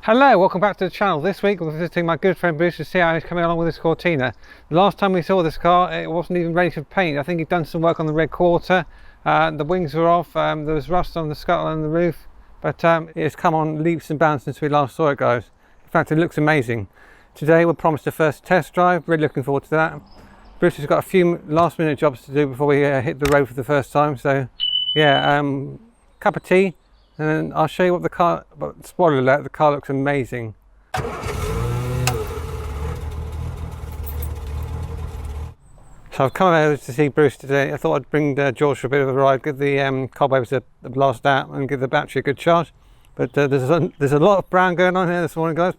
Hello, welcome back to the channel. This week we're visiting my good friend Bruce to see how he's coming along with his Cortina. The last time we saw this car it wasn't even ready for paint. I think he'd done some work on the red quarter, the wings were off, there was rust on the scuttle and the roof, but it's come on leaps and bounds since we last saw it, guys. In fact, it looks amazing. Today we'll promise the first test drive, really looking forward to that. Bruce has got a few last minute jobs to do before we hit the road for the first time, so yeah, cup of tea. And then I'll show you what the car, but spoiler alert, the car looks amazing. So I've come over to see Bruce today. I thought I'd bring George for a bit of a ride, give the cobwebs a blast out and give the battery a good charge. But there's a lot of brown going on here this morning, guys.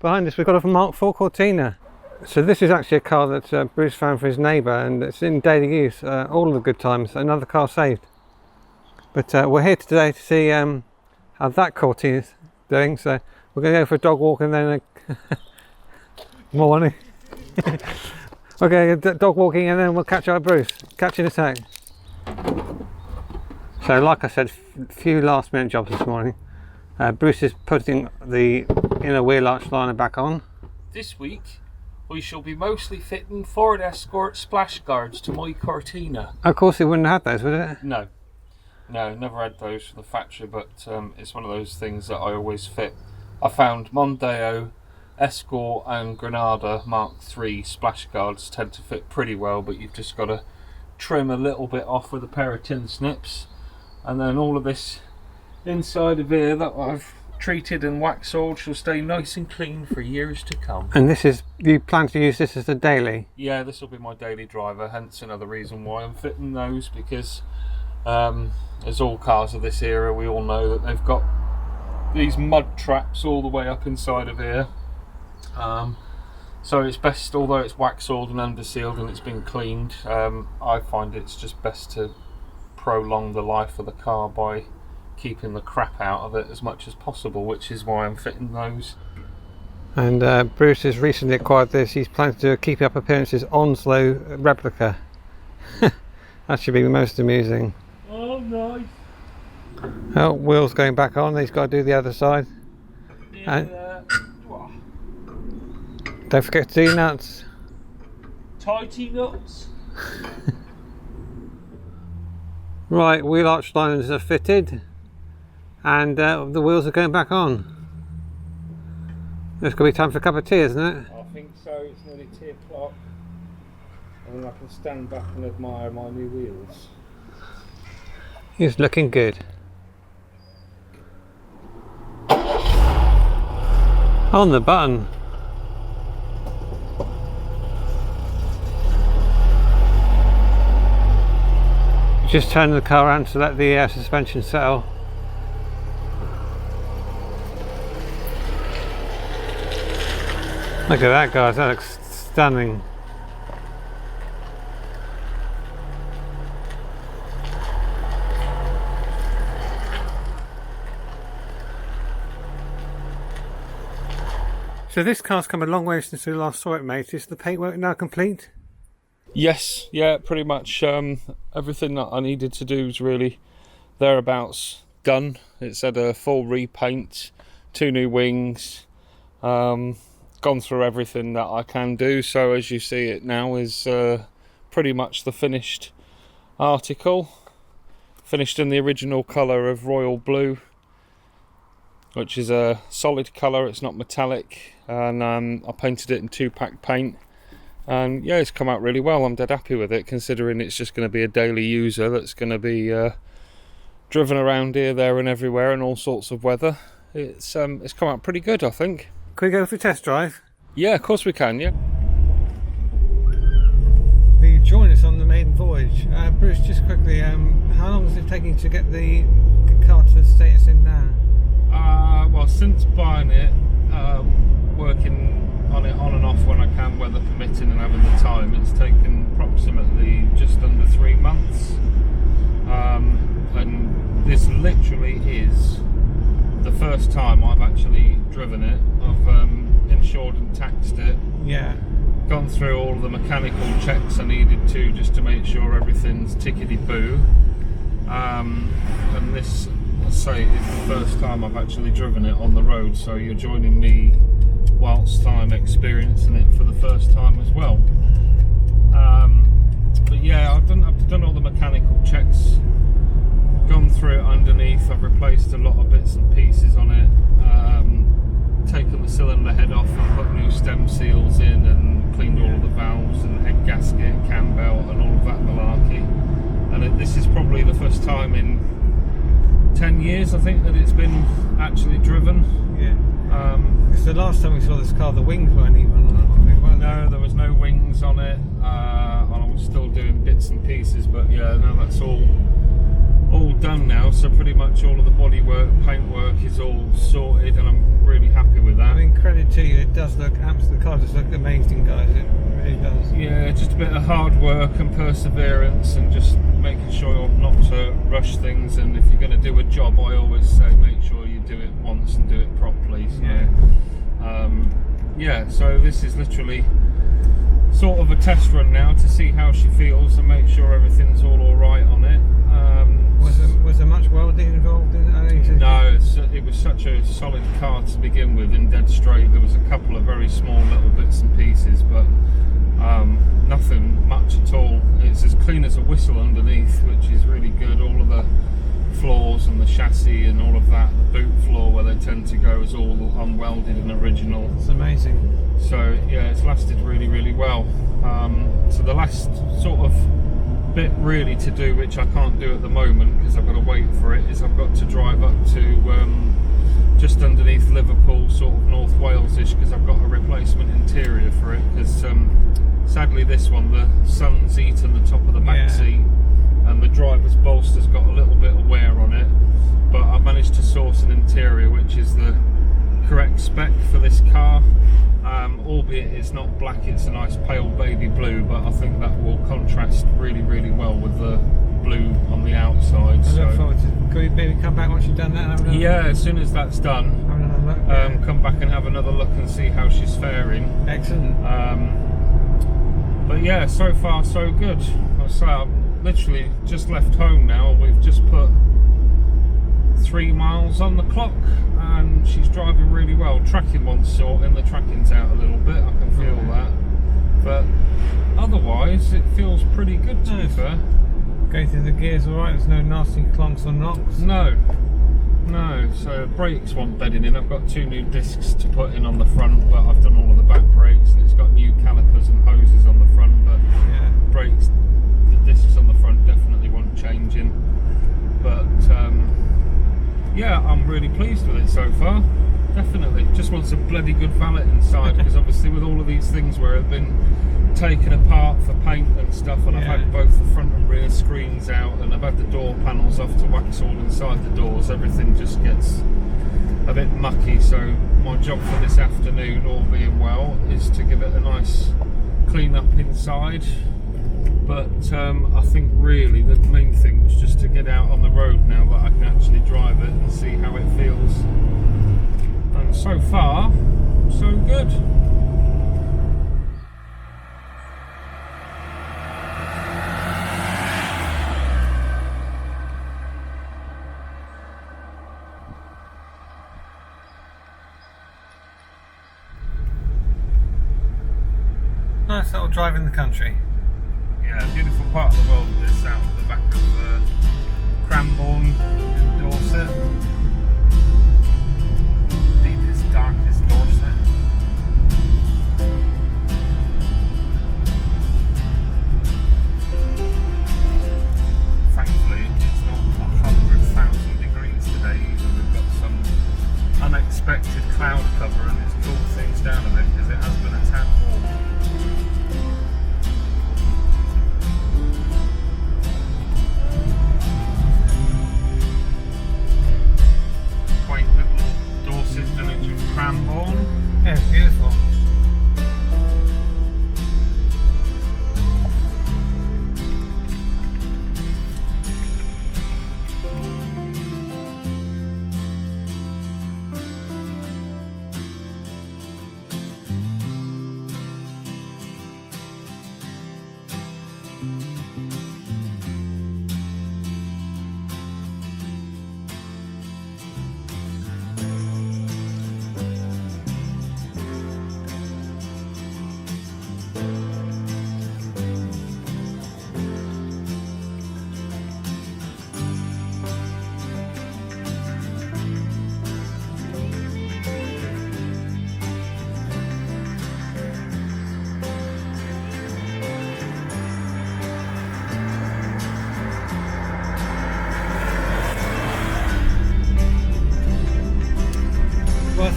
Behind us we've got a Mk4 Cortina. So this is actually a car that Bruce found for his neighbour, and it's in daily use, all of the good times, another car saved. But we're here today to see how that Cortina's doing, so we're going to go for a dog walk and then morning. Okay, dog walking and then we'll catch up with Bruce. Catch you in a sec. So like I said, a few last minute jobs this morning. Bruce is putting the inner wheel arch liner back on. This week we shall be mostly fitting Ford Escort splash guards to my Cortina. Of course it wouldn't have those, would it? No, never had those from the factory, but it's one of those things that I always fit. I found Mondeo, Escort and Granada Mk4 splash guards tend to fit pretty well, but you've just got to trim a little bit off with a pair of tin snips, and then all of this inside of here that I've treated and wax oiled shall stay nice and clean for years to come. And this is, you plan to use this as a daily? Yeah, this will be my daily driver, hence another reason why I'm fitting those, because as all cars of this era, we all know that they've got these mud traps all the way up inside of here. So it's best, although it's wax oiled and under sealed and it's been cleaned, I find it's just best to prolong the life of the car by keeping the crap out of it as much as possible, which is why I'm fitting those. And Bruce has recently acquired this. He's planning to do a Keeping Up Appearances Onslow replica. That should be most amusing. Oh, nice. Oh, wheels going back on. He's got to do the other side. And don't forget to do nuts. Tighty nuts. Right, wheel arch liners are fitted, and the wheels are going back on. It's going to be time for a cup of tea, isn't it? I think so. It's nearly 2 o'clock, and then I can stand back and admire my new wheels. He's looking good. On the button. Just turn the car around to let the suspension settle. Look at that, guys, that looks stunning. So this car's come a long way since we last saw it, mate. Is the paintwork now complete? Yes, yeah, pretty much everything that I needed to do is really thereabouts done. It's had a full repaint, 2 new wings, gone through everything that I can do, so as you see it now is pretty much the finished article. Finished in the original colour of royal blue, which is a solid colour, it's not metallic, and I painted it in 2-pack paint. And yeah, it's come out really well. I'm dead happy with it, considering it's just going to be a daily user that's going to be driven around here, there and everywhere in all sorts of weather. It's come out pretty good, I think. Can we go for a test drive? Yeah, of course we can, yeah. Will you join us on the maiden voyage? Bruce, just quickly, how long is it taking to get the car to the state it's in now? Well, since buying it, working on it on and off when I can, weather permitting and having the time, it's taken approximately just under 3 months, and this literally is the first time I've actually driven it. I've insured and taxed it, yeah, gone through all of the mechanical checks I needed to, just to make sure everything's tickety-boo, and this I say it's the first time I've actually driven it on the road, so you're joining me whilst I'm experiencing it for the first time as well. But yeah, I've done all the mechanical checks, gone through it underneath. I've replaced a lot of bits and pieces on it, taken the cylinder head off and put new stem seals in, and cleaned all of the valves and head gasket, cam belt and all of that malarkey. And this is probably the first time in 10 years, I think, that it's been actually driven. Yeah. Because the last time we saw this car, the wings weren't even on it. No, there was no wings on it. I was still doing bits and pieces, but yeah, no, that's all done now. So pretty much all of the bodywork, paintwork is all sorted, and I'm really happy with that. I mean, credit to you, it does look absolutely. The car does look amazing, guys. It really does. Yeah, just a bit of hard work and perseverance, and just making sure not to rush things. And if you're going to do a job, I always say make sure you do it once and do it properly. So, yeah, so this is literally sort of a test run now to see how she feels and make sure everything's all alright on it. Was there much welding involved in it? No, it was such a solid car to begin with, and dead straight. There was a couple of very small little bits and pieces, but nothing much at all. It's as clean as a whistle underneath, which is really good. All of the floors and the chassis and all of that, the boot floor where they tend to go, is all unwelded and original. It's amazing. So yeah, it's lasted really, really well. So the last sort of bit really to do, which I can't do at the moment because I've got to wait for it, is I've got to drive up to just underneath Liverpool, sort of North Wales-ish, because I've got a replacement interior for it, because sadly this one, the sun's eaten the top of the back seat, and the driver's bolster's got a little bit of wear on it, but I managed to source an interior which is the correct spec for this car, albeit it's not black, it's a nice pale baby blue, but I think that will contrast really, really well with the blue on the outside. I look forward to. Can we maybe come back once you've done that? And have another yeah, as soon as that's done, have another look. come back and have another look and see how she's faring. Excellent. But yeah, so far so good. I say I've literally just left home now. We've just put 3 miles on the clock, and she's driving really well. Tracking wants sorting, the tracking's out a little bit, I can feel that. But otherwise, it feels pretty good to be fair. Going through the gears alright, there's no nasty clunks or knocks? No. So brakes want bedding in. I've got 2 new discs to put in on the front, but I've done all of the back brakes, and it's got new calipers and hoses on the front, but brakes, the discs on the front definitely want changing. But yeah, I'm really pleased with it so far. Definitely. Just wants a bloody good valet inside, because obviously with all of these things where I've been taken apart for paint and stuff, and I've had both the front and rear screens out, and I've had the door panels off to wax all inside the doors, everything just gets a bit mucky. So my job for this afternoon, all being well, is to give it a nice clean up inside. But I think really the main thing was just to get out on the road now that I can actually drive it and see how it feels. And so far, so good. Nice little drive in the country. Yeah, beautiful part of the world this out at the back of Cranbourne in Dorset. Deepest, darkest Dorset. Thankfully, it's not 100,000 degrees today either. We've got some unexpected cloud cover, and it's cooled things down a bit because it has been a tad warm. Village of Cranbourne. Yeah, it's beautiful.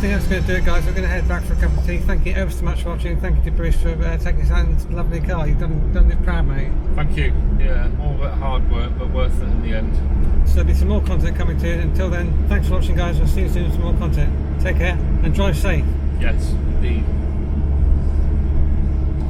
think that's going to do it, guys. We're going to head back for a cup of tea. Thank you ever so much for watching. Thank you to Bruce for taking us out in this lovely car. You've done it proud, mate. Thank you. Yeah, all a bit hard work, but worth it in the end. So there'll be some more content coming to you. Until then, thanks for watching, guys. We'll see you soon with some more content. Take care and drive safe. Yes, indeed.